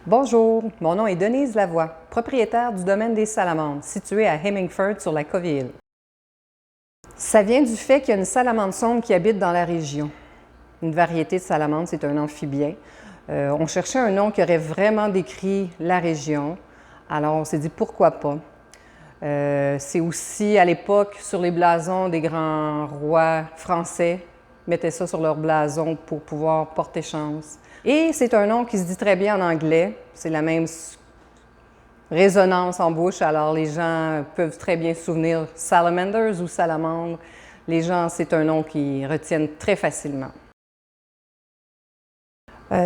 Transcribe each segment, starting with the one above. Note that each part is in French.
Bonjour, mon nom est Denise Lavoie, propriétaire du domaine des Salamandres, situé à Hemingford sur la Coville. Ça vient du fait qu'il y a une salamandre sombre qui habite dans la région. Une variété de salamandre, c'est un amphibien. On cherchait un nom qui aurait vraiment décrit la région, alors on s'est dit pourquoi pas. C'est aussi à l'époque sur les blasons des grands rois français, mettaient ça sur leur blason pour pouvoir porter chance. Et c'est un nom qui se dit très bien en anglais, c'est la même résonance en bouche, alors les gens peuvent très bien se souvenir Salamanders ou Salamandre. Les gens, c'est un nom qu'ils retiennent très facilement.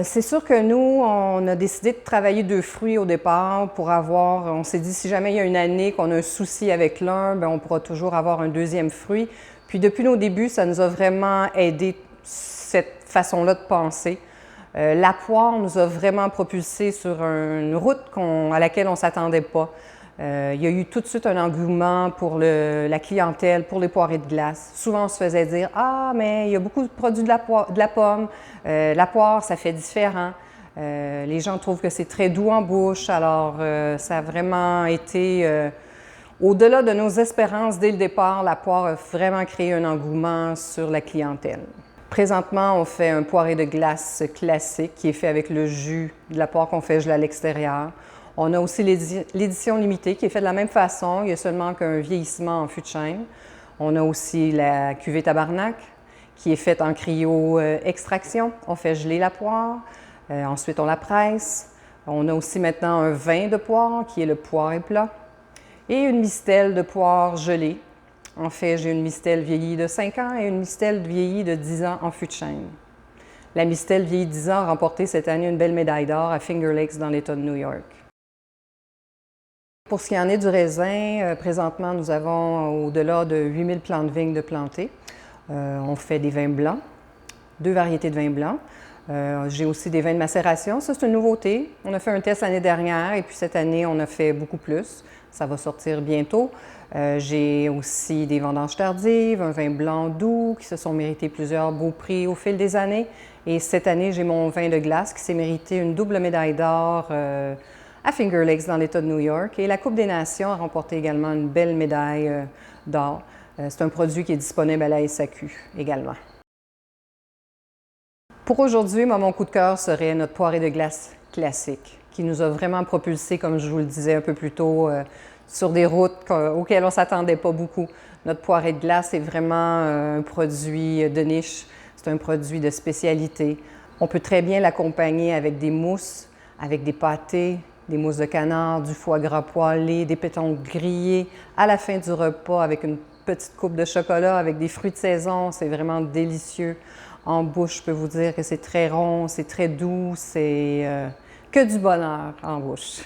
C'est sûr que nous, on a décidé de travailler 2 fruits au départ pour avoir, on s'est dit si jamais il y a une année qu'on a un souci avec l'un, on pourra toujours avoir un 2e fruit. Puis depuis nos débuts, ça nous a vraiment aidé cette façon-là de penser. La poire nous a vraiment propulsé sur une route à laquelle on ne s'attendait pas. Il y a eu tout de suite un engouement pour la clientèle, pour les poirées de glace. Souvent, on se faisait dire « Ah, mais il y a beaucoup de produits de la pomme, la poire, ça fait différent. » Les gens trouvent que c'est très doux en bouche, alors ça a vraiment été au-delà de nos espérances dès le départ. La poire a vraiment créé un engouement sur la clientèle. Présentement, on fait un poiré de glace classique qui est fait avec le jus de la poire qu'on fait geler à l'extérieur. On a aussi l'édition limitée qui est faite de la même façon, il y a seulement qu'un vieillissement en fût de chêne. On a aussi la cuvée Tabarnak qui est faite en cryo-extraction. On fait geler la poire, ensuite on la presse. On a aussi maintenant un vin de poire qui est le poiré plat et une mistelle de poire gelée. En fait, j'ai une mistelle vieillie de 5 ans et une mistelle vieillie de 10 ans en fût de chêne. La mistelle vieillie de 10 ans a remporté cette année une belle médaille d'or à Finger Lakes dans l'État de New York. Pour ce qui en est du raisin, présentement, nous avons au-delà de 8000 plants de vigne de plantés. On fait des vins blancs, 2 variétés de vins blancs. J'ai aussi des vins de macération. Ça, c'est une nouveauté. On a fait un test l'année dernière et puis cette année, on a fait beaucoup plus. Ça va sortir bientôt. J'ai aussi des vendanges tardives, un vin blanc doux qui se sont mérités plusieurs beaux prix au fil des années. Et cette année, j'ai mon vin de glace qui s'est mérité une double médaille d'or à Finger Lakes dans l'État de New York. Et la Coupe des Nations a remporté également une belle médaille d'or. C'est un produit qui est disponible à la SAQ également. Pour aujourd'hui, mon coup de cœur serait notre poirée de glace classique, qui nous a vraiment propulsé, comme je vous le disais un peu plus tôt, sur des routes auxquelles on ne s'attendait pas beaucoup. Notre poirée de glace est vraiment un produit de niche, c'est un produit de spécialité. On peut très bien l'accompagner avec des mousses, avec des pâtés, des mousses de canard, du foie gras poêlé, des pétons grillés à la fin du repas avec une petite coupe de chocolat, avec des fruits de saison. C'est vraiment délicieux. En bouche, je peux vous dire que c'est très rond, c'est très doux, c'est que du bonheur en bouche.